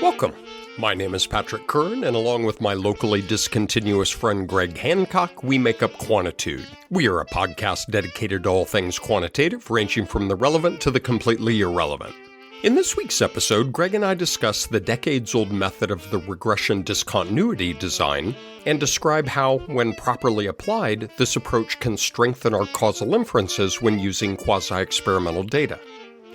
Welcome. My name is Patrick Kern, and along with my locally discontinuous friend Greg Hancock, we make up Quantitude. We are a podcast dedicated to all things quantitative, ranging from the relevant to the completely irrelevant. In this week's episode, Greg and I discuss the decades-old method of the regression discontinuity design and describe how, when properly applied, this approach can strengthen our causal inferences when using quasi-experimental data.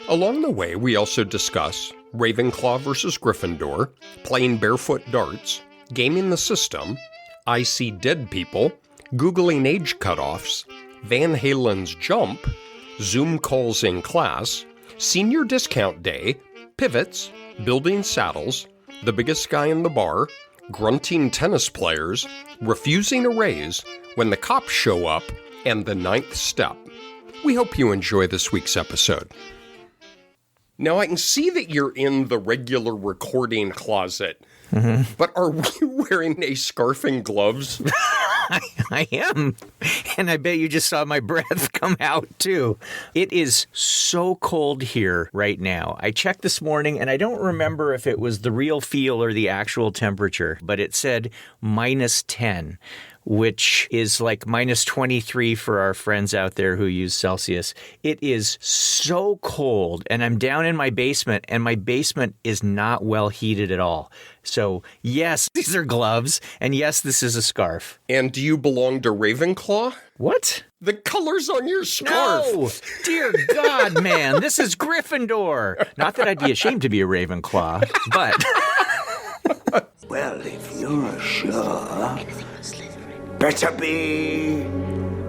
Along the way, we also discuss Ravenclaw versus Gryffindor, playing barefoot darts, gaming the system, I see dead people, Googling age cutoffs, Van Halen's Jump, Zoom calls in class, senior discount day, pivots, building saddles, the biggest guy in the bar, grunting tennis players, refusing a raise, when the cops show up, and the ninth step. We hope you enjoy this week's episode. Now, I can see that you're in the regular recording closet, but are we wearing a scarf and gloves? I am, and I bet you just saw my breath come out, too. It is so cold here right now. I checked this morning, and I don't remember if it was the real feel or the actual temperature, but it said minus 10. Which is like minus 23 for our friends out there who use Celsius. It is so cold, and I'm down in my basement, and my basement is not well heated at all. So, yes, these are gloves, and yes, this is a scarf. And do you belong to Ravenclaw? What? The colors on your scarf. No! Dear God, man, this is Gryffindor. Not that I'd be ashamed to be a Ravenclaw, but... Well, if you're sure... better be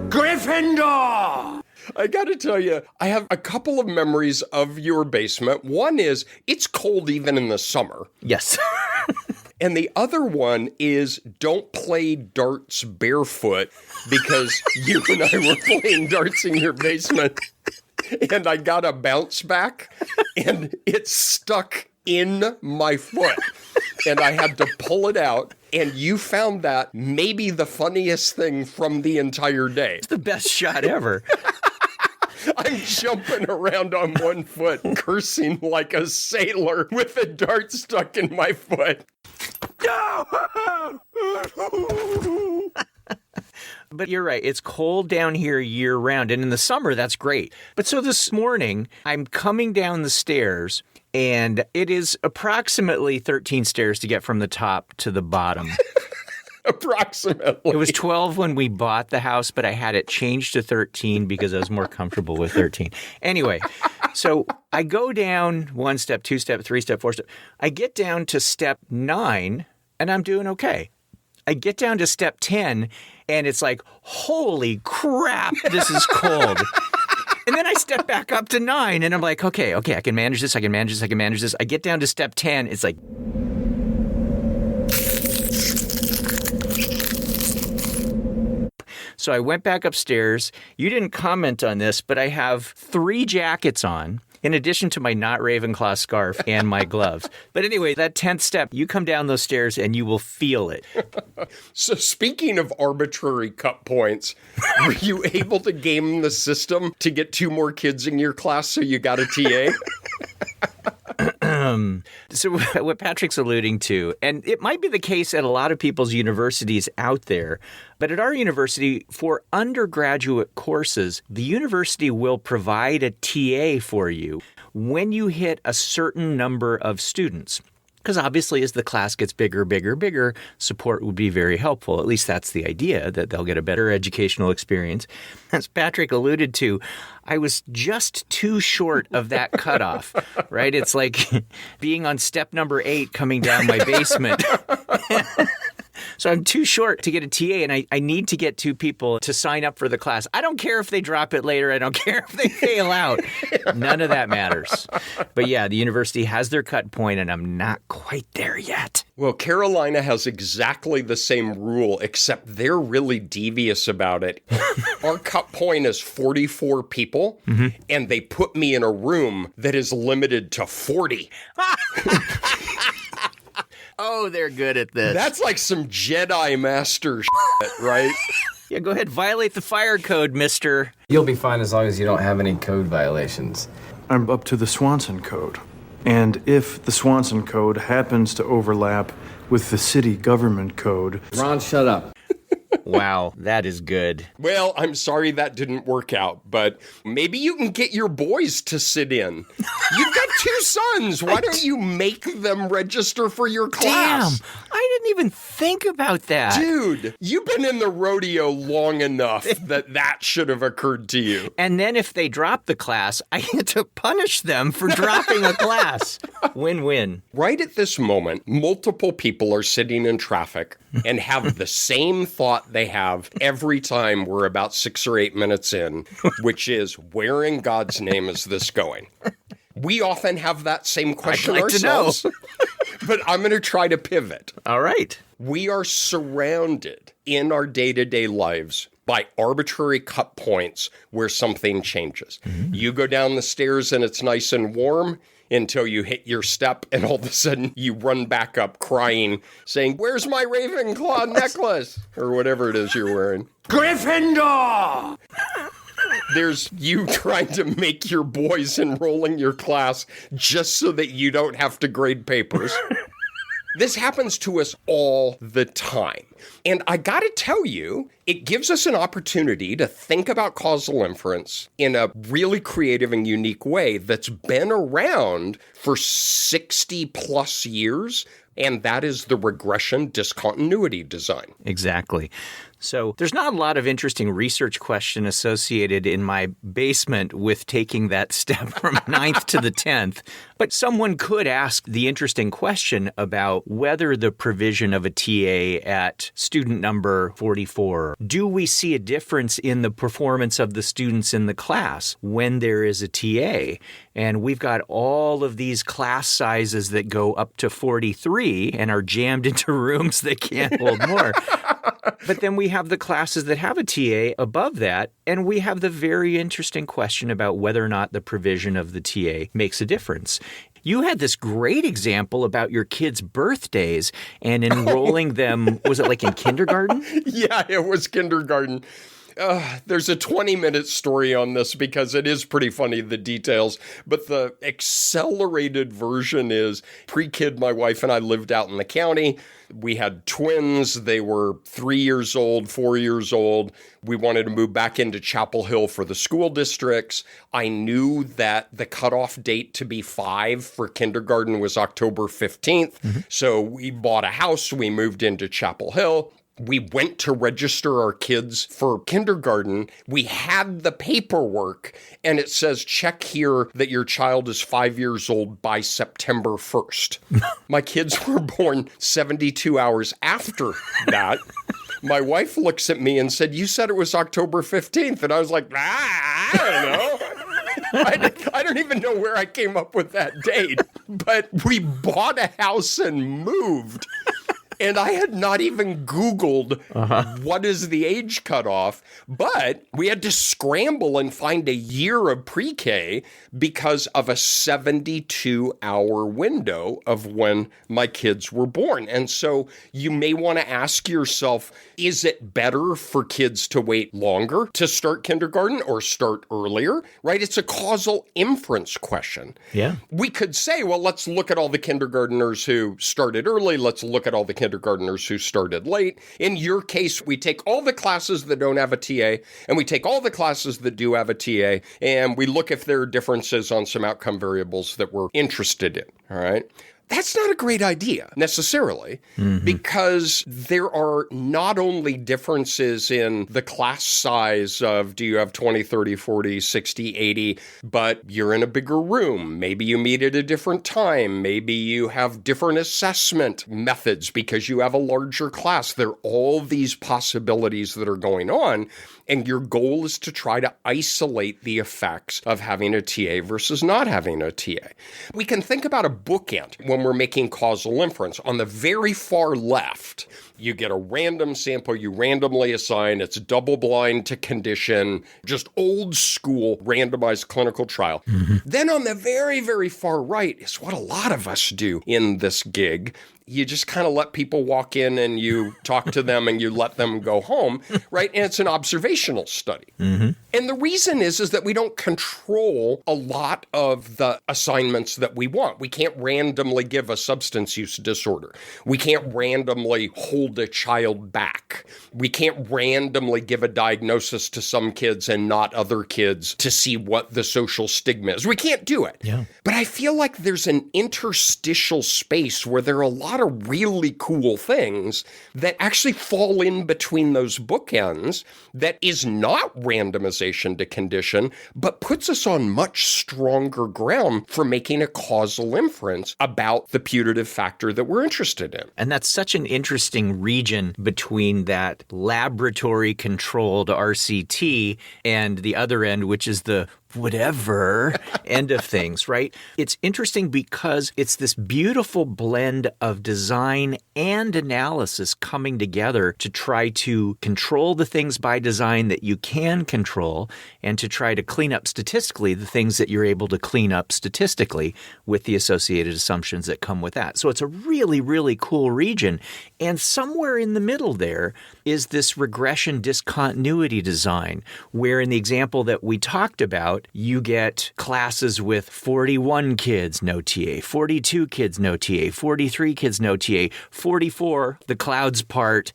Gryffindor! I gotta tell you, I have a couple of memories of your basement. One is, it's cold even in the summer. Yes. And the other one is, don't play darts barefoot, because you and I were playing darts in your basement, and I got a bounce back, and it stuck in my foot, and I had to pull it out. And you found that maybe the funniest thing from the entire day. It's the best shot ever. I'm jumping around on one foot, cursing like a sailor with a dart stuck in my foot. But you're right. It's cold down here year round. And in the summer, that's great. But so this morning, I'm coming down the stairs, and it is approximately 13 stairs to get from the top to the bottom. Approximately. It was 12 when we bought the house, but I had it changed to 13 because I was more comfortable with 13. Anyway, so I go down 1 step, 2 step, 3 step, 4 step. I get down to step 9, and I'm doing okay. I get down to step 10, and it's like, holy crap, this is cold. And then I step back up to 9, and I'm like, okay, I can manage this, I can manage this. I get down to step 10, it's like... So I went back upstairs. You didn't comment on this, but I have 3 jackets on, in addition to my not Ravenclaw scarf and my gloves. But anyway, that 10th step, you come down those stairs and you will feel it. So speaking of arbitrary cut points, were you able to game the system to get 2 more kids in your class so you got a TA? So what Patrick's alluding to, and it might be the case at a lot of people's universities out there, but at our university, for undergraduate courses, the university will provide a TA for you when you hit a certain number of students. Because obviously, as the class gets bigger, support would be very helpful. At least that's the idea, that they'll get a better educational experience. As Patrick alluded to, I was just too short of that cutoff, right? It's like being on step number 8 coming down my basement. So I'm too short to get a TA, and I need to get 2 people to sign up for the class. I don't care if they drop it later. I don't care if they fail out. None of that matters. But yeah, the university has their cut point, and I'm not quite there yet. Well, Carolina has exactly the same rule, except they're really devious about it. Our cut point is 44 people, and they put me in a room that is limited to 40. Oh, they're good at this. That's like some Jedi Master shit, right? Yeah, go ahead, violate the fire code, mister. You'll be fine as long as you don't have any code violations. I'm up to the Swanson code. And if the Swanson Code happens to overlap with the city government code... Ron, shut up. Wow, that is good. Well, I'm sorry that didn't work out, but maybe you can get your boys to sit in. You've got 2 sons. Why don't you make them register for your class? Damn, I didn't even think about that. Dude, you've been in the rodeo long enough that should have occurred to you. And then if they drop the class, I get to punish them for dropping a class. Win-win. Right at this moment, multiple people are sitting in traffic and have the same thought they have every time we're about 6 or 8 minutes in, which is, where in God's name is this going? We often have that same question ourselves, but I'm going to try to pivot. All right. We are surrounded in our day-to-day lives by arbitrary cut points where something changes. Mm-hmm. You go down the stairs and it's nice and warm until you hit your step, and all of a sudden you run back up crying, saying, "Where's my Ravenclaw necklace?" Or whatever it is you're wearing. Gryffindor! There's you trying to make your boys enroll in your class just so that you don't have to grade papers. This happens to us all the time. And I got to tell you, it gives us an opportunity to think about causal inference in a really creative and unique way that's been around for 60 plus years. And that is the regression discontinuity design. Exactly. So there's not a lot of interesting research question associated in my basement with taking that step from 9th to the 10th. But someone could ask the interesting question about whether the provision of a TA at student number 44, do we see a difference in the performance of the students in the class when there is a TA? And we've got all of these class sizes that go up to 43 and are jammed into rooms that can't hold more. But then we have the classes that have a TA above that, and we have the very interesting question about whether or not the provision of the TA makes a difference. You had this great example about your kids' birthdays and enrolling them, was it like in kindergarten? Yeah, it was kindergarten. There's a 20-minute story on this because it is pretty funny, the details. But the accelerated version is pre-kid, my wife and I lived out in the county. We had twins. They were 3 years old, 4 years old. We wanted to move back into Chapel Hill for the school districts. I knew that the cutoff date to be 5 for kindergarten was October 15th. Mm-hmm. So we bought a house. We moved into Chapel Hill. We went to register our kids for kindergarten. We had the paperwork, and it says, check here that your child is 5 years old by September 1st. My kids were born 72 hours after that. My wife looks at me and said, "You said it was October 15th. And I was like, I don't know. I don't even know where I came up with that date. But we bought a house and moved. And I had not even Googled what is the age cutoff, but we had to scramble and find a year of pre-K because of a 72-hour window of when my kids were born. And so you may want to ask yourself, is it better for kids to wait longer to start kindergarten or start earlier, right? It's a causal inference question. Yeah. We could say, well, let's look at all the kindergartners who started early. Let's look at all the kindergartners who started late. In your case, we take all the classes that don't have a TA, and we take all the classes that do have a TA, and we look if there are differences on some outcome variables that we're interested in, all right? That's not a great idea necessarily, because there are not only differences in the class size of do you have 20, 30, 40, 60, 80, but you're in a bigger room. Maybe you meet at a different time. Maybe you have different assessment methods because you have a larger class. There are all these possibilities that are going on. And your goal is to try to isolate the effects of having a TA versus not having a TA. We can think about a bookend when we're making causal inference. On the very far left, you get a random sample you randomly assign. It's double-blind to condition, just old school randomized clinical trial. Then on the very, very far right is what a lot of us do in this gig. You just kind of let people walk in and you talk to them and you let them go home, right? And it's an observational study. And the reason is that we don't control a lot of the assignments that we want. We can't randomly give a substance use disorder. We can't randomly hold a child back. We can't randomly give a diagnosis to some kids and not other kids to see what the social stigma is. We can't do it. Yeah. But I feel like there's an interstitial space where there are a lot of really cool things that actually fall in between those bookends that is not randomization to condition, but puts us on much stronger ground for making a causal inference about the putative factor that we're interested in. And that's such an interesting region between that laboratory-controlled RCT and the other end, which is the whatever end of things, right? It's interesting because it's this beautiful blend of design and analysis coming together to try to control the things by design that you can control and to try to clean up statistically the things that you're able to clean up statistically with the associated assumptions that come with that. So it's a really, really cool region. And somewhere in the middle there is this regression discontinuity design, where in the example that we talked about, you get classes with 41 kids, no TA, 42 kids, no TA, 43 kids, no TA, 44, the clouds part,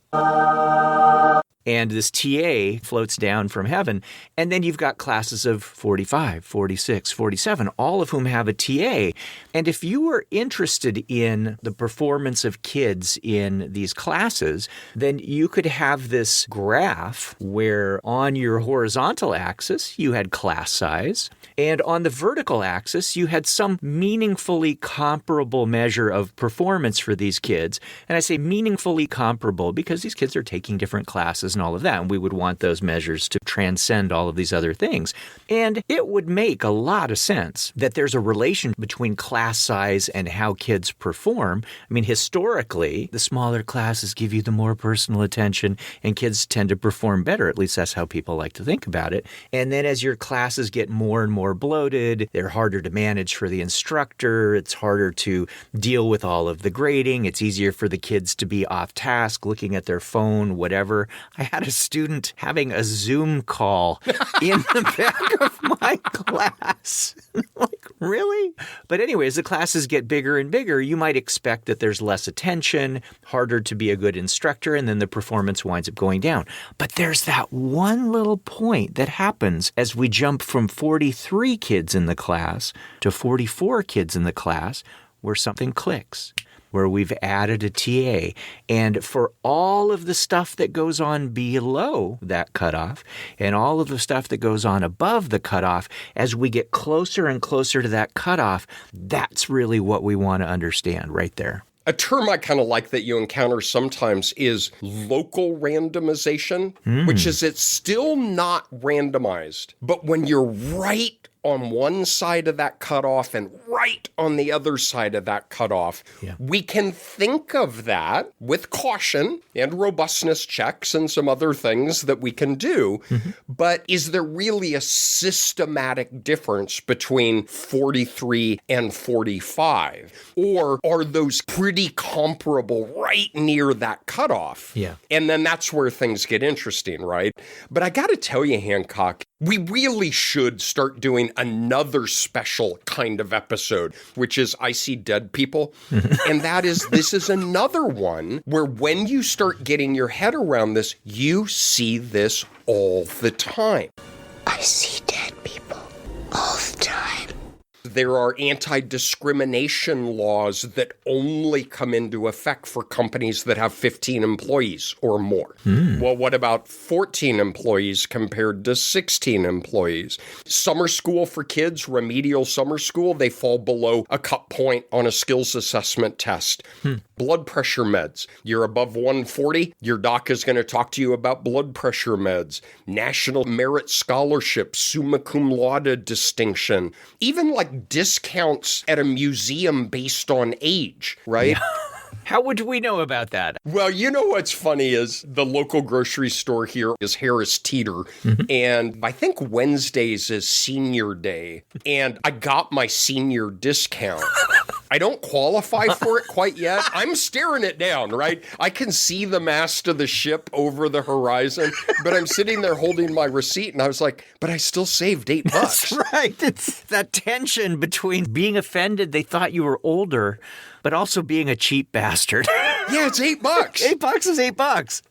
and this TA floats down from heaven. And then you've got classes of 45, 46, 47, all of whom have a TA. And if you were interested in the performance of kids in these classes, then you could have this graph where on your horizontal axis, you had class size. And on the vertical axis, you had some meaningfully comparable measure of performance for these kids. And I say meaningfully comparable because these kids are taking different classes and all of that, and we would want those measures to transcend all of these other things. And it would make a lot of sense that there's a relation between class size and how kids perform. I mean, historically, the smaller classes give you the more personal attention, and kids tend to perform better. At least that's how people like to think about it. And then as your classes get more and more bloated, they're harder to manage for the instructor. It's harder to deal with all of the grading. It's easier for the kids to be off task, looking at their phone, whatever. I had a student having a Zoom call in the back of my class. Like, really? But anyway, as the classes get bigger and bigger, you might expect that there's less attention, harder to be a good instructor, and then the performance winds up going down. But there's that one little point that happens as we jump from 43 kids in the class to 44 kids in the class where something clicks, where we've added a TA. And for all of the stuff that goes on below that cutoff and all of the stuff that goes on above the cutoff, as we get closer and closer to that cutoff, that's really what we want to understand right there. A term I kind of like that you encounter sometimes is local randomization, which is it's still not randomized. But when you're right on one side of that cutoff and right on the other side of that cutoff, we can think of that with caution and robustness checks and some other things that we can do. But is there really a systematic difference between 43 and 45? Or are those pretty comparable right near that cutoff? Yeah. And then that's where things get interesting, right? But I got to tell you, Hancock, we really should start doing another special kind of episode, which is I See Dead People. And this is another one where when you start getting your head around this, you see this all the time. I see dead people all the time. There are anti-discrimination laws that only come into effect for companies that have 15 employees or more. Well, what about 14 employees compared to 16 employees? Summer school for kids, remedial summer school, they fall below a cut point on a skills assessment test. Blood pressure meds. You're above 140, your doc is going to talk to you about blood pressure meds. National Merit Scholarship, summa cum laude distinction. Even like discounts at a museum based on age, right? Yeah. How would we know about that? Well, you know what's funny is the local grocery store here is Harris Teeter, and I think Wednesdays is senior day, and I got my senior discount. I don't qualify for it quite yet. I'm staring it down, right? I can see the mast of the ship over the horizon, but I'm sitting there holding my receipt, and I was like, but I still saved $8. That's right. It's that tension between being offended they thought you were older, but also being a cheap bastard. Yeah, it's $8. $8 is $8.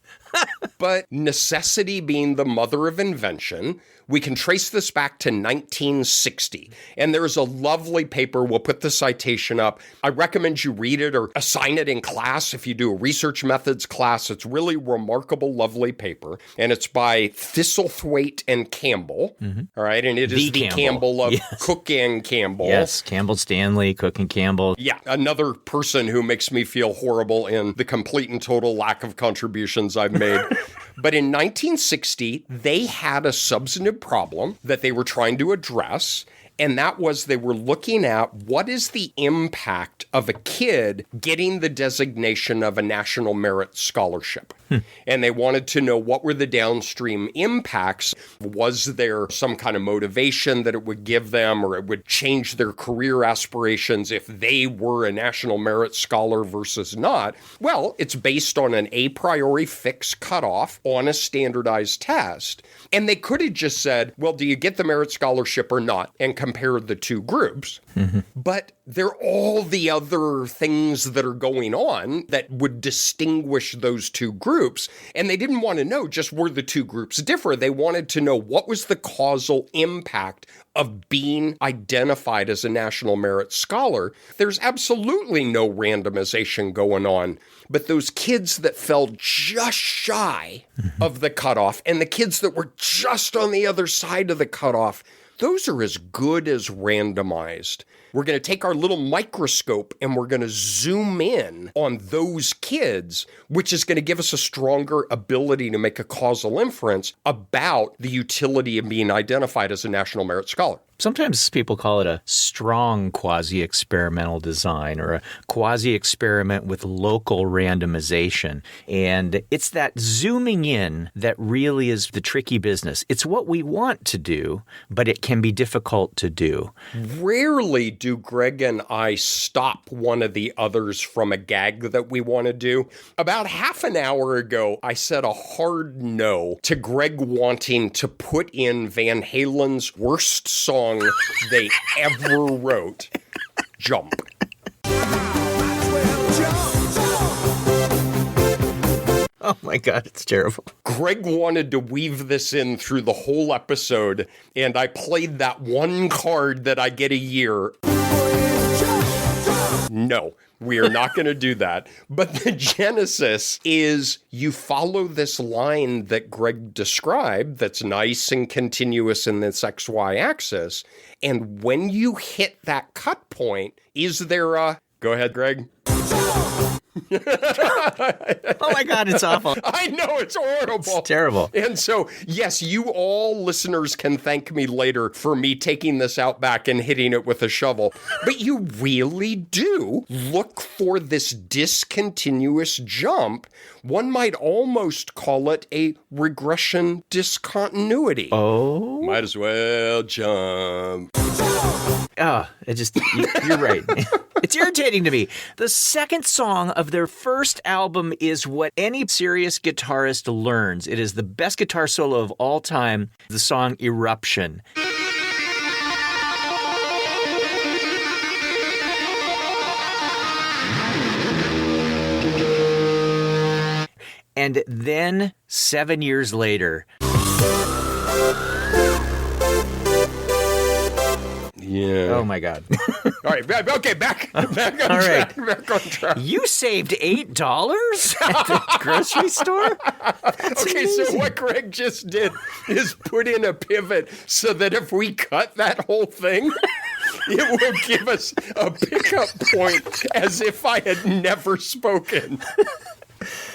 But necessity being the mother of invention, we can trace this back to 1960. And there's a lovely paper. We'll put the citation up. I recommend you read it or assign it in class if you do a research methods class. It's really remarkable, lovely paper. And it's by Thistlethwaite and Campbell. All right. And it is the Campbell of Cook and Campbell. Yes, Campbell Stanley, Cook and Campbell. Yeah, another person who makes me feel horrible in the complete and total lack of contributions I've made. But in 1960, they had a substantive problem that they were trying to address, and that was they were looking at what is the impact of a kid getting the designation of a National Merit Scholarship. And they wanted to know what were the downstream impacts. Was there some kind of motivation that it would give them, or it would change their career aspirations if they were a National Merit Scholar versus not? Well, it's based on an a priori fixed cutoff on a standardized test. And they could have just said, well, do you get the merit scholarship or not? And compared the two groups. But there are all the other things that are going on that would distinguish those two groups. And they didn't want to know just were the two groups different. They wanted to know what was the causal impact of being identified as a National Merit Scholar. There's absolutely no randomization going on. But those kids that fell just shy of the cutoff and the kids that were just on the other side of the cutoff, those are as good as randomized. We're going to take our little microscope and we're going to zoom in on those kids, which is going to give us a stronger ability to make a causal inference about the utility of being identified as a National Merit Scholar. Sometimes people call it a strong quasi-experimental design or a quasi-experiment with local randomization. And it's that zooming in that really is the tricky business. It's what we want to do, but it can be difficult to do. Rarely do Greg and I stop one of the others from a gag that we want to do. About half an hour ago, I said a hard no to Greg wanting to put in Van Halen's worst song they ever wrote, Jump. Oh my God, it's terrible. Greg wanted to weave this in through the whole episode, and I played that one card that I get a year. No, we are not going to do that. But the genesis is you follow this line that Greg described that's nice and continuous in this XY axis. And when you hit that cut point, is there a... Go ahead, Greg. Oh my God, it's awful. I know, it's horrible. It's terrible. And so, yes, you all listeners can thank me later for me taking this out back and hitting it with a shovel. But you really do look for this discontinuous jump. One might almost call it a regression discontinuity. Oh? Might as well jump. Oh, you're right. It's irritating to me. The second song of their first album is what any serious guitarist learns. It is the best guitar solo of all time, the song Eruption. And then 7 years later... Yeah. Oh my God. All right. Okay. Back on track. Back on track. You saved $8 at the grocery store? That's okay. amazing. So what Greg just did is put in a pivot so that if we cut that whole thing, it will give us a pickup point as if I had never spoken.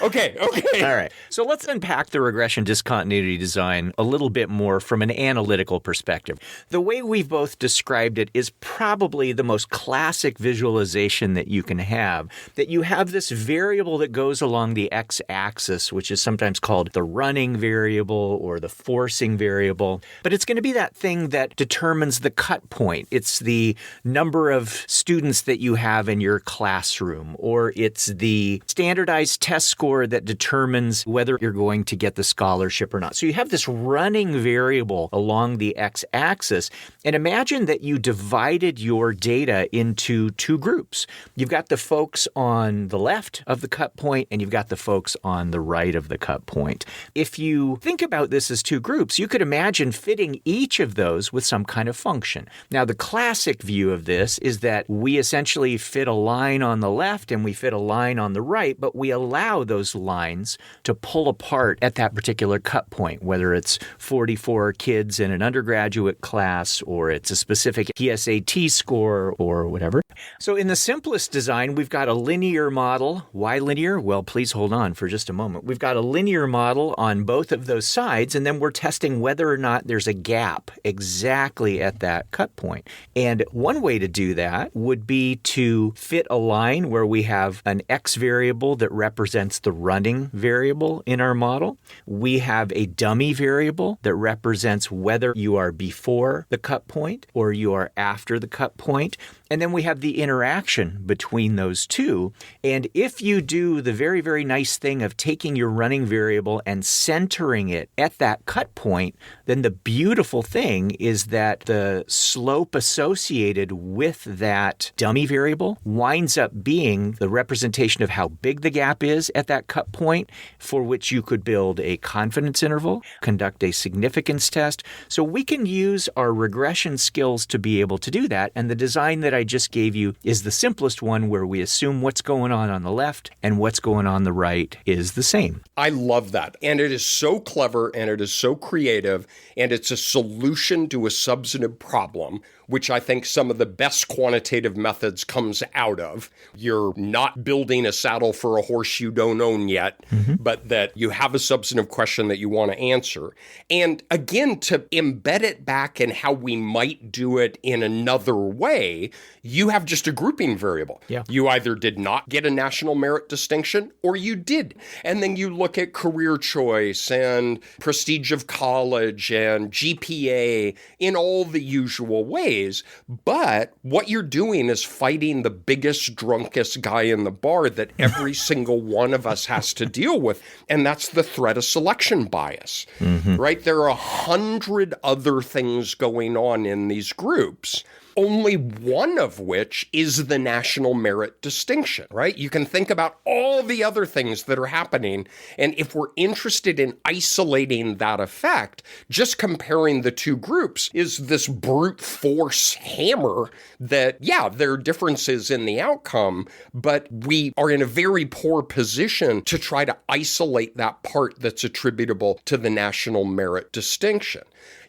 Okay. All right. So let's unpack the regression discontinuity design a little bit more from an analytical perspective. The way we've both described it is probably the most classic visualization that you can have, that you have this variable that goes along the x-axis, which is sometimes called the running variable or the forcing variable. But it's going to be that thing that determines the cut point. It's the number of students that you have in your classroom, or it's the standardized test score that determines whether you're going to get the scholarship or not. So you have this running variable along the x-axis, and imagine that you divided your data into two groups. You've got the folks on the left of the cut point, and you've got the folks on the right of the cut point. If you think about this as two groups, you could imagine fitting each of those with some kind of function. Now, the classic view of this is that we essentially fit a line on the left and we fit a line on the right, but we allow those lines to pull apart at that particular cut point, whether it's 44 kids in an undergraduate class or it's a specific PSAT score or whatever. So in the simplest design, we've got a linear model. Why linear? Well, please hold on for just a moment. We've got a linear model on both of those sides, and then we're testing whether or not there's a gap exactly at that cut point. And one way to do that would be to fit a line where we have an x variable that represents the running variable in our model. We have a dummy variable that represents whether you are before the cut point or you are after the cut point. And then we have the interaction between those two. And if you do the very, very nice thing of taking your running variable and centering it at that cut point, then the beautiful thing is that the slope associated with that dummy variable winds up being the representation of how big the gap is at that cut point, for which you could build a confidence interval, conduct a significance test. So we can use our regression skills to be able to do that. And the design that I just gave you is the simplest one, where we assume what's going on the left and what's going on the right is the same. I love that. And it is so clever and it is so creative, and it's a solution to a substantive problem, which I think some of the best quantitative methods comes out of. You're not building a saddle for a horse you don't own yet, but that you have a substantive question that you want to answer. And again, to embed it back in how we might do it in another way, you have just a grouping variable. Yeah. You either did not get a national merit distinction or you did. And then you look at career choice and prestige of college and GPA in all the usual ways. But what you're doing is fighting the biggest, drunkest guy in the bar that every single one of us has to deal with. And that's the threat of selection bias, right? There are 100 other things going on in these groups, only one of which is the national merit distinction, right? You can think about all the other things that are happening. And if we're interested in isolating that effect, just comparing the two groups is this brute force hammer that, yeah, there are differences in the outcome, but we are in a very poor position to try to isolate that part that's attributable to the national merit distinction.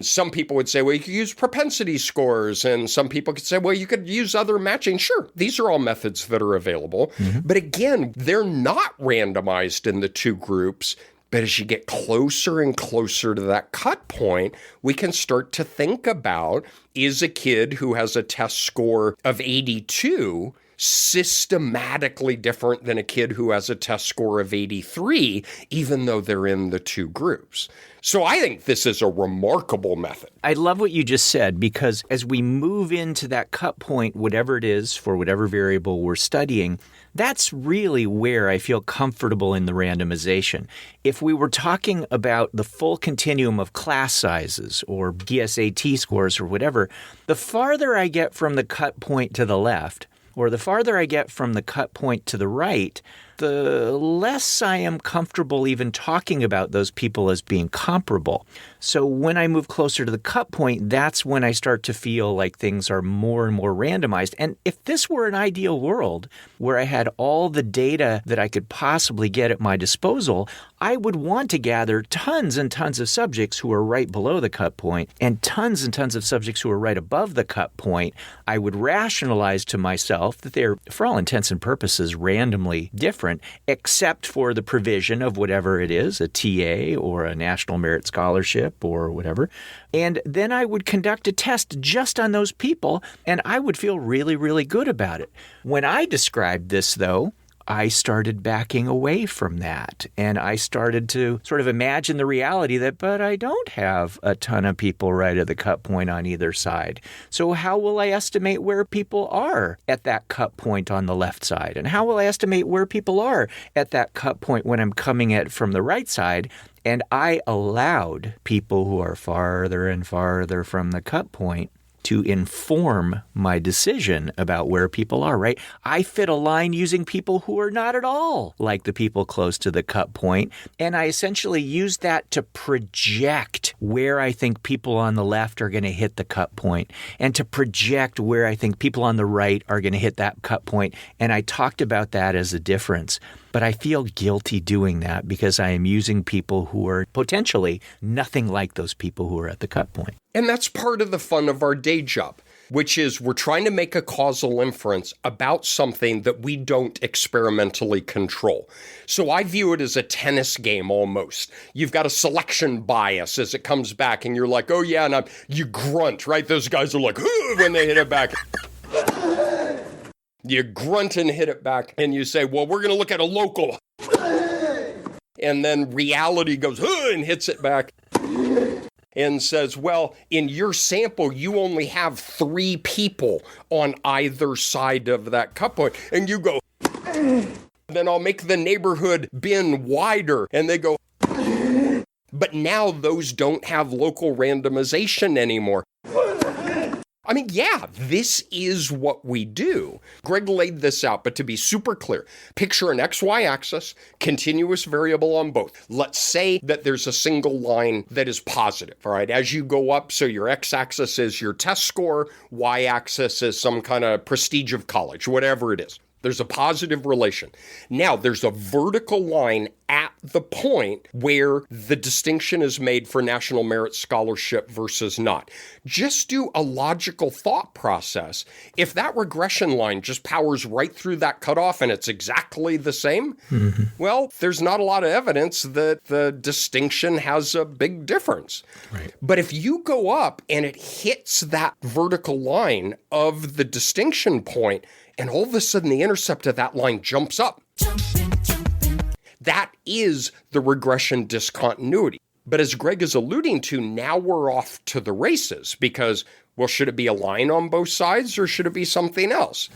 Some people would say, well, you could use propensity scores. And some people could say, well, you could use other matching. Sure, these are all methods that are available. But again, they're not randomized in the two groups. But as you get closer and closer to that cut point, we can start to think about, is a kid who has a test score of 82 systematically different than a kid who has a test score of 83, even though they're in the two groups? So I think this is a remarkable method. I love what you just said, because as we move into that cut point, whatever it is for whatever variable we're studying, that's really where I feel comfortable in the randomization. If we were talking about the full continuum of class sizes or PSAT scores or whatever, the farther I get from the cut point to the left, or the farther I get from the cut point to the right, the less I am comfortable even talking about those people as being comparable. So when I move closer to the cut point, that's when I start to feel like things are more and more randomized. And if this were an ideal world where I had all the data that I could possibly get at my disposal, I would want to gather tons and tons of subjects who are right below the cut point and tons of subjects who are right above the cut point. I would rationalize to myself that they're, for all intents and purposes, randomly different. different, except for the provision of whatever it is, a TA or a National Merit Scholarship or whatever. And then I would conduct a test just on those people, and I would feel really, really good about it. When I described this, though, I started backing away from that. And I started to sort of imagine the reality that, but I don't have a ton of people right at the cut point on either side. So how will I estimate where people are at that cut point on the left side? And how will I estimate where people are at that cut point when I'm coming at from the right side? And I allowed people who are farther and farther from the cut point to inform my decision about where people are, right? I fit a line using people who are not at all like the people close to the cut point, and I essentially use that to project where I think people on the left are going to hit the cut point, and to project where I think people on the right are going to hit that cut point, and I talked about that as a difference. But I feel guilty doing that because I am using people who are potentially nothing like those people who are at the cut point. And that's part of the fun of our day job, which is we're trying to make a causal inference about something that we don't experimentally control. So I view it as a tennis game almost. You've got a selection bias as it comes back, and you're like, oh yeah, and you grunt, right? Those guys are like, when they hit it back. You grunt and hit it back, and you say, well, we're going to look at a local. And then reality goes, and hits it back. And says, well, in your sample, you only have 3 people on either side of that cut point. And you go, then I'll make the neighborhood bin wider. And they go, but now those don't have local randomization anymore. I mean, yeah, this is what we do. Greg laid this out, but to be super clear, picture an XY axis, continuous variable on both. Let's say that there's a single line that is positive, all right? As you go up, so your x-axis is your test score, y-axis is some kind of prestige of college, whatever it is. There's a positive relation. Now, there's a vertical line at the point where the distinction is made for National Merit Scholarship versus not. Just do a logical thought process. If that regression line just powers right through that cutoff and it's exactly the same, well, there's not a lot of evidence that the distinction has a big difference. Right. But if you go up and it hits that vertical line of the distinction point, and all of a sudden the intercept of that line jumps up. That is the regression discontinuity. But as Greg is alluding to, now we're off to the races because, well, should it be a line on both sides or should it be something else?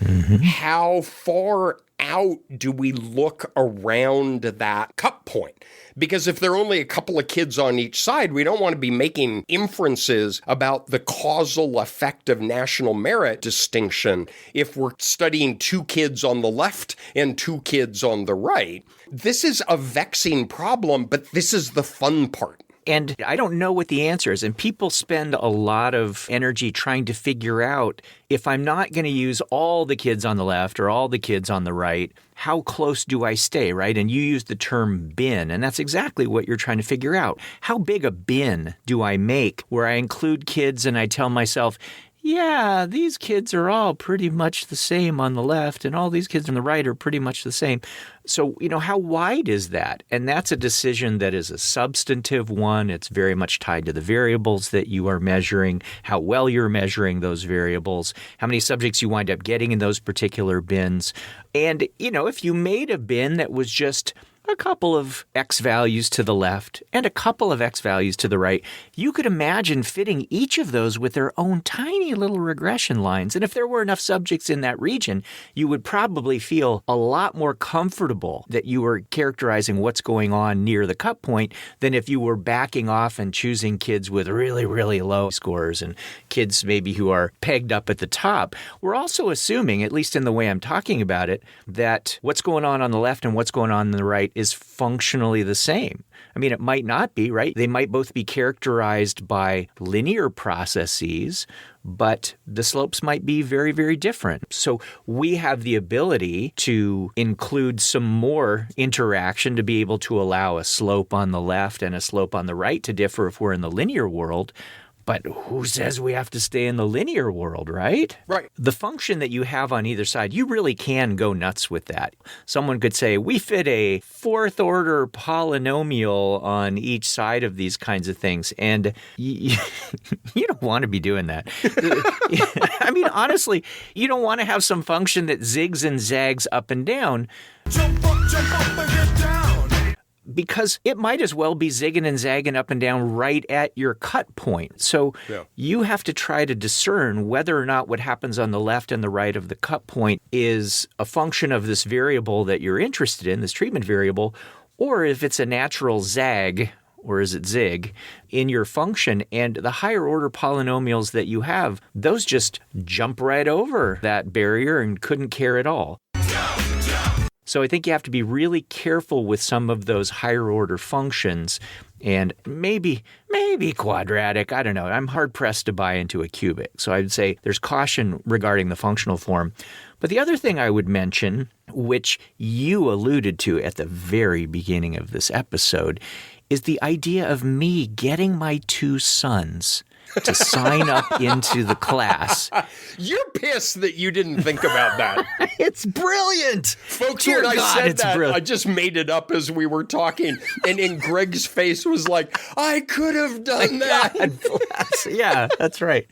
How far out do we look around that cut point? Because if there are only a couple of kids on each side, we don't want to be making inferences about the causal effect of national merit distinction if we're studying 2 kids on the left and 2 kids on the right. This is a vexing problem, but this is the fun part. And I don't know what the answer is. And people spend a lot of energy trying to figure out, if I'm not going to use all the kids on the left or all the kids on the right, how close do I stay, right? And you use the term bin, and that's exactly what you're trying to figure out. How big a bin do I make where I include kids and I tell myself, yeah, these kids are all pretty much the same on the left, and all these kids on the right are pretty much the same. So, how wide is that? And that's a decision that is a substantive one. It's very much tied to the variables that you are measuring, how well you're measuring those variables, how many subjects you wind up getting in those particular bins. And, if you made a bin that was just a couple of X values to the left and a couple of X values to the right, you could imagine fitting each of those with their own tiny little regression lines. And if there were enough subjects in that region, you would probably feel a lot more comfortable that you were characterizing what's going on near the cut point than if you were backing off and choosing kids with really, really low scores and kids maybe who are pegged up at the top. We're also assuming, at least in the way I'm talking about it, that what's going on the left and what's going on the right is functionally the same. I mean, it might not be, right? They might both be characterized by linear processes, but the slopes might be very, very different. So we have the ability to include some more interaction to be able to allow a slope on the left and a slope on the right to differ if we're in the linear world. But who says we have to stay in the linear world, right? Right. The function that you have on either side, you really can go nuts with that. Someone could say, we fit a fourth order polynomial on each side of these kinds of things. And you don't want to be doing that. I mean, honestly, you don't want to have some function that zigs and zags up and down. Jump up and get down. Because it might as well be zigging and zagging up and down right at your cut point. So you have to try to discern whether or not what happens on the left and the right of the cut point is a function of this variable that you're interested in, this treatment variable, or if it's a natural zag, or is it zig, in your function. And the higher order polynomials that you have, those just jump right over that barrier and couldn't care at all. So I think you have to be really careful with some of those higher order functions, and maybe quadratic. I don't know. I'm hard pressed to buy into a cubic. So I'd say there's caution regarding the functional form. But the other thing I would mention, which you alluded to at the very beginning of this episode, is the idea of me getting my two sons to sign up into the class. You're pissed that you didn't think about that. It's brilliant. Folks, Dear when I God, said that, brilliant. I just made it up as we were talking. And in Greg's face was like, I could have done that. God bless. Yeah, that's right.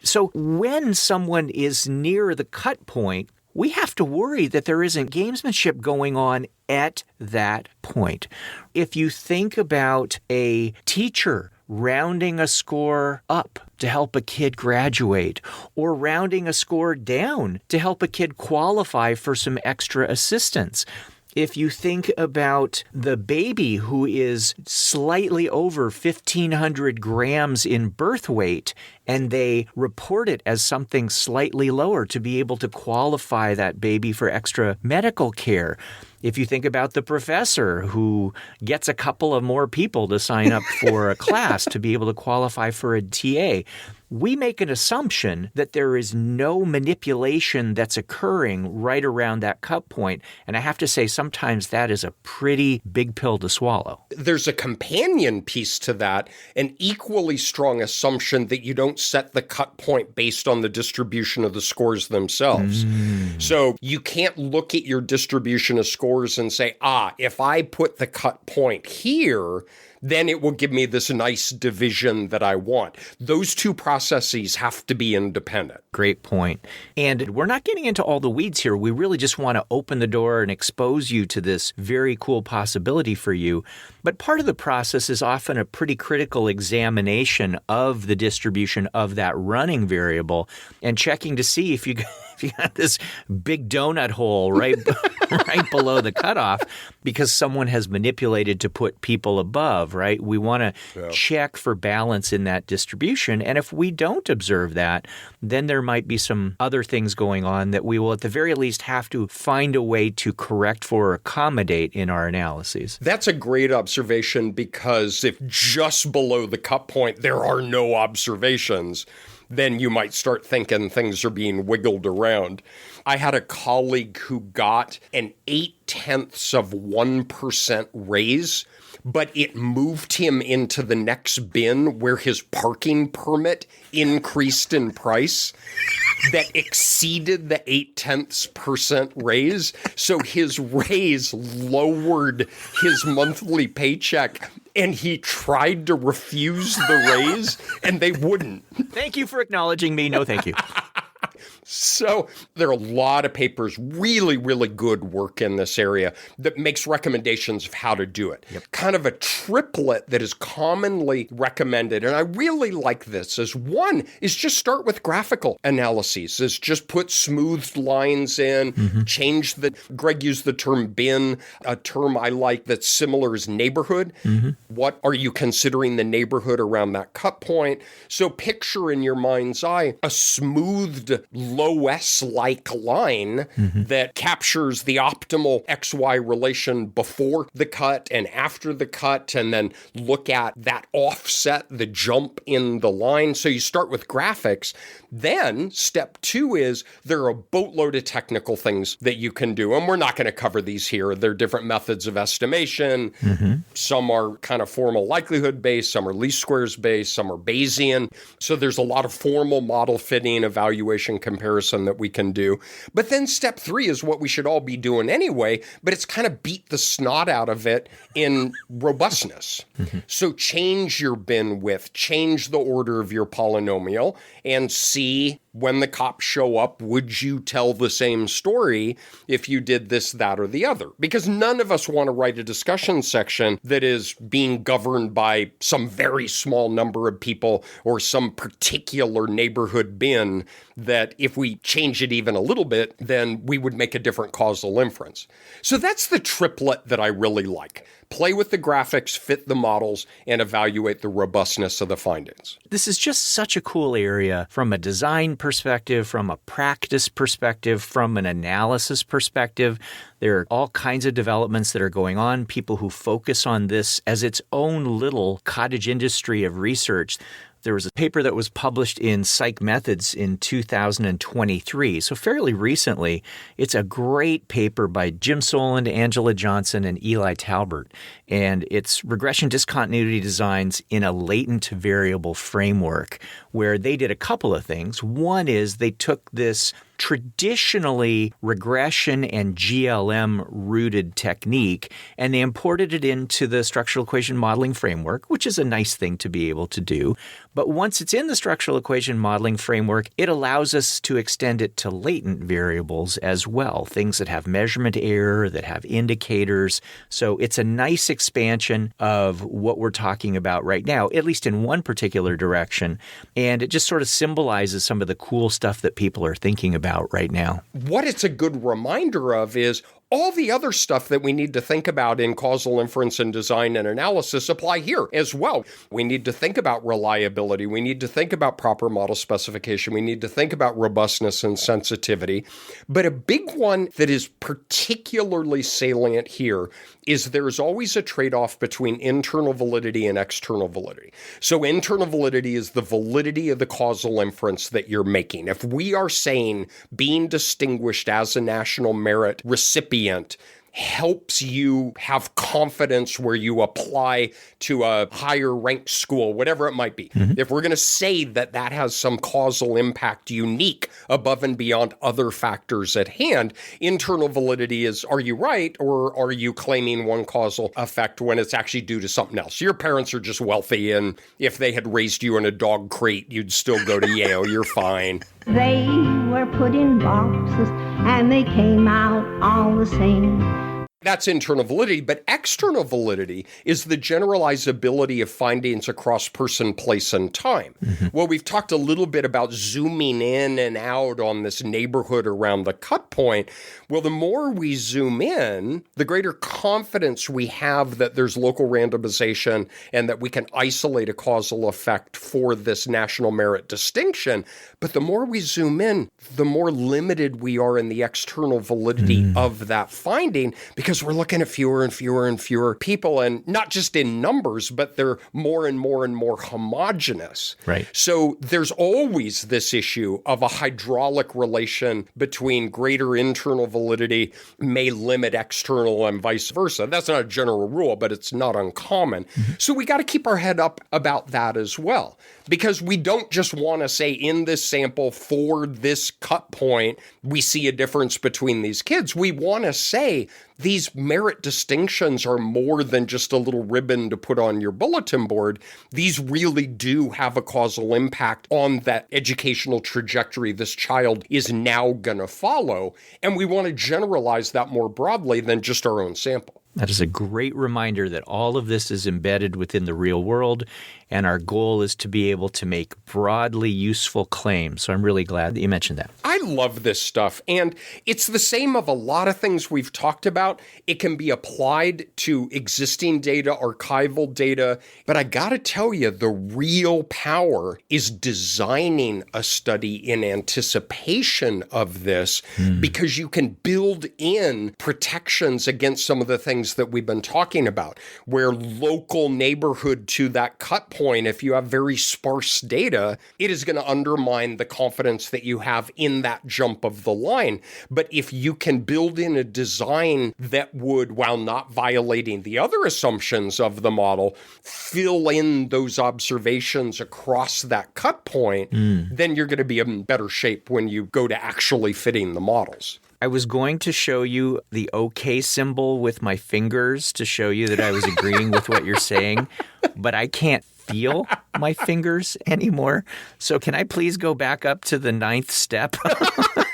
So when someone is near the cut point, we have to worry that there isn't gamesmanship going on at that point. If you think about a teacher rounding a score up to help a kid graduate, or rounding a score down to help a kid qualify for some extra assistance. If you think about the baby who is slightly over 1,500 grams in birth weight, and they report it as something slightly lower to be able to qualify that baby for extra medical care. If you think about the professor who gets a couple of more people to sign up for a class to be able to qualify for a TA, we make an assumption that there is no manipulation that's occurring right around that cut point. And I have to say, sometimes that is a pretty big pill to swallow. There's a companion piece to that, an equally strong assumption that you don't set the cut point based on the distribution of the scores themselves. So you can't look at your distribution of scores and say, if I put the cut point here, then it will give me this nice division that I want. Those two processes have to be independent. Great point. And we're not getting into all the weeds here. We really just want to open the door and expose you to this very cool possibility for you. But part of the process is often a pretty critical examination of the distribution of that running variable and checking to see if you got this big donut hole right below the cutoff because someone has manipulated to put people above, right? We want to check for balance in that distribution. And if we don't observe that, then there might be some other things going on that we will at the very least have to find a way to correct for or accommodate in our analyses. That's a great observation, because if just below the cut point there are no observations, then you might start thinking things are being wiggled around. I had a colleague who got an 0.8% raise, but it moved him into the next bin where his parking permit increased in price that exceeded the 0.8% raise. So his raise lowered his monthly paycheck, and he tried to refuse the raise, and they wouldn't. Thank you for acknowledging me. No, thank you. So there are a lot of papers, really, really good work in this area that makes recommendations of how to do it. Kind of a triplet that is commonly recommended, and I really like this, is one is just start with graphical analyses, is just put smoothed lines in, change Greg used the term bin, a term I like that's similar is neighborhood. What are you considering the neighborhood around that cut point? So picture in your mind's eye a smoothed loess-like line that captures the optimal XY relation before the cut and after the cut, and then look at that offset, the jump in the line. So you start with graphics. Then step 2 is there are a boatload of technical things that you can do. And we're not going to cover these here. There are different methods of estimation. Some are kind of formal likelihood based, some are least squares based, some are Bayesian. So there's a lot of formal model fitting, evaluation, comparison that we can do. But then step 3 is what we should all be doing anyway, but it's kind of beat the snot out of it in robustness. So change your bin width, change the order of your polynomial, and see when the cops show up, would you tell the same story if you did this, that, or the other? Because none of us want to write a discussion section that is being governed by some very small number of people or some particular neighborhood bin that if we change it even a little bit, then we would make a different causal inference. So that's the triplet that I really like. Play with the graphics, fit the models, and evaluate the robustness of the findings. This is just such a cool area from a design perspective, from a practice perspective, from an analysis perspective. There are all kinds of developments that are going on, people who focus on this as its own little cottage industry of research. There was a paper that was published in Psych Methods in 2023, so fairly recently. It's a great paper by Jim Soland, Angela Johnson, and Eli Talbert, and it's regression discontinuity designs in a latent variable framework, where they did a couple of things. One is they took this traditionally regression and GLM rooted technique, and they imported it into the structural equation modeling framework, which is a nice thing to be able to do. But once it's in the structural equation modeling framework, it allows us to extend it to latent variables as well, things that have measurement error, that have indicators. So it's a nice expansion of what we're talking about right now, at least in one particular direction. And it just sort of symbolizes some of the cool stuff that people are thinking about right now. What it's a good reminder of is all the other stuff that we need to think about in causal inference and design and analysis apply here as well. We need to think about reliability. We need to think about proper model specification. We need to think about robustness and sensitivity. But a big one that is particularly salient here is there's always a trade-off between internal validity and external validity. So internal validity is the validity of the causal inference that you're making. If we are saying being distinguished as a national merit recipient helps you have confidence where you apply to a higher ranked school, whatever it might be. If we're going to say that that has some causal impact unique above and beyond other factors at hand, internal validity is, are you right, or are you claiming one causal effect when it's actually due to something else? Your parents are just wealthy, and if they had raised you in a dog crate, you'd still go to Yale. You're fine. They were put in boxes and they came out all the same. That's internal validity, but external validity is the generalizability of findings across person, place, and time. Well, we've talked a little bit about zooming in and out on this neighborhood around the cut point. Well, the more we zoom in, the greater confidence we have that there's local randomization and that we can isolate a causal effect for this national merit distinction. But the more we zoom in, the more limited we are in the external validity of that finding, because we're looking at fewer and fewer and fewer people, and not just in numbers, but they're more and more and more homogenous. Right. So there's always this issue of a hydraulic relation between greater internal validity may limit external and vice versa. That's not a general rule, but it's not uncommon. So we got to keep our head up about that as well, because we don't just want to say in this sample for this cut point, we see a difference between these kids. We want to say these merit distinctions are more than just a little ribbon to put on your bulletin board. These really do have a causal impact on that educational trajectory this child is now going to follow. And we want to generalize that more broadly than just our own sample. That is a great reminder that all of this is embedded within the real world, and our goal is to be able to make broadly useful claims. So I'm really glad that you mentioned that. I love this stuff, and it's the same of a lot of things we've talked about. It can be applied to existing data, archival data, but I gotta tell you, the real power is designing a study in anticipation of this, because you can build in protections against some of the things that we've been talking about, where local neighborhood to that cut point, if you have very sparse data, it is going to undermine the confidence that you have in that jump of the line. But if you can build in a design that would, while not violating the other assumptions of the model, fill in those observations across that cut point, then you're going to be in better shape when you go to actually fitting the models. I was going to show you the OK symbol with my fingers to show you that I was agreeing with what you're saying, but I can't feel my fingers anymore. So can I please go back up to the 9th step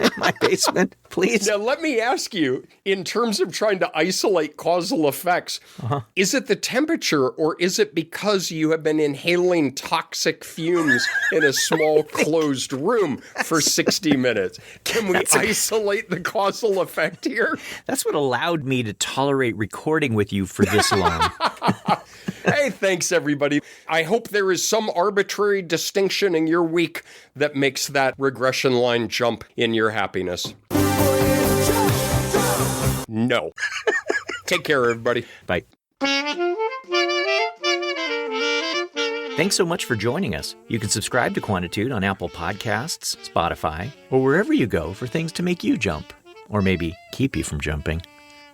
in my basement, please? Now, let me ask you, in terms of trying to isolate causal effects, is it the temperature, or is it because you have been inhaling toxic fumes in a small closed room for 60 minutes? Can we isolate the causal effect here? That's what allowed me to tolerate recording with you for this long. Hey, thanks, everybody. I hope there is some arbitrary distinction in your week that makes that regression line jump in your happiness. No. Take care, everybody. Bye. Thanks so much for joining us. You can subscribe to Quantitude on Apple Podcasts, Spotify, or wherever you go for things to make you jump, or maybe keep you from jumping.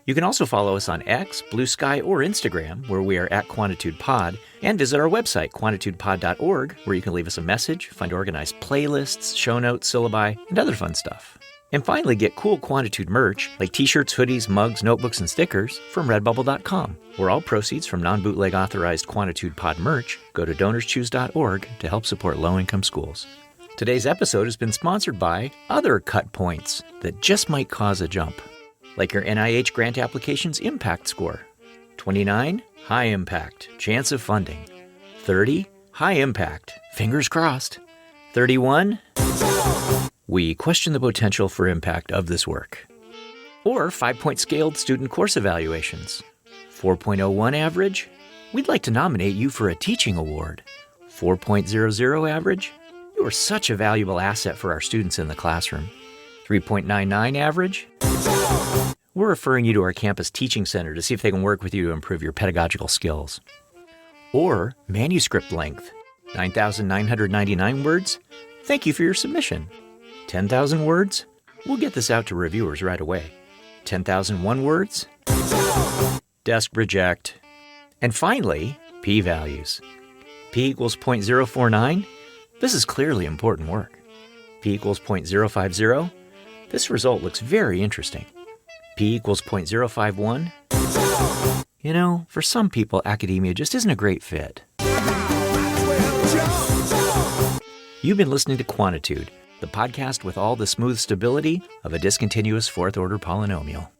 You can also follow us on X, Blue Sky, or Instagram, where we are at QuantitudePod, and visit our website, quantitudepod.org, where you can leave us a message, find organized playlists, show notes, syllabi, and other fun stuff. And finally, get cool Quantitude merch, like t-shirts, hoodies, mugs, notebooks, and stickers, from redbubble.com, where all proceeds from non-bootleg authorized Quantitude Pod merch go to donorschoose.org to help support low-income schools. Today's episode has been sponsored by other cut points that just might cause a jump, like your NIH grant application's impact score. 29, high impact, chance of funding. 30, high impact, fingers crossed. 31, we question the potential for impact of this work. Or 5-point scaled student course evaluations. 4.01 average, we'd like to nominate you for a teaching award. 4.00 average, you are such a valuable asset for our students in the classroom. 3.99 average, we're referring you to our campus teaching center to see if they can work with you to improve your pedagogical skills. Or manuscript length, 9,999 words, thank you for your submission. 10,000 words, we'll get this out to reviewers right away. 10,001 words, desk reject. And finally, p-values. P equals 0.049, this is clearly important work. P equals 0.050, this result looks very interesting. P equals 0.051. You know, for some people, academia just isn't a great fit. You've been listening to Quantitude, the podcast with all the smooth stability of a discontinuous fourth-order polynomial.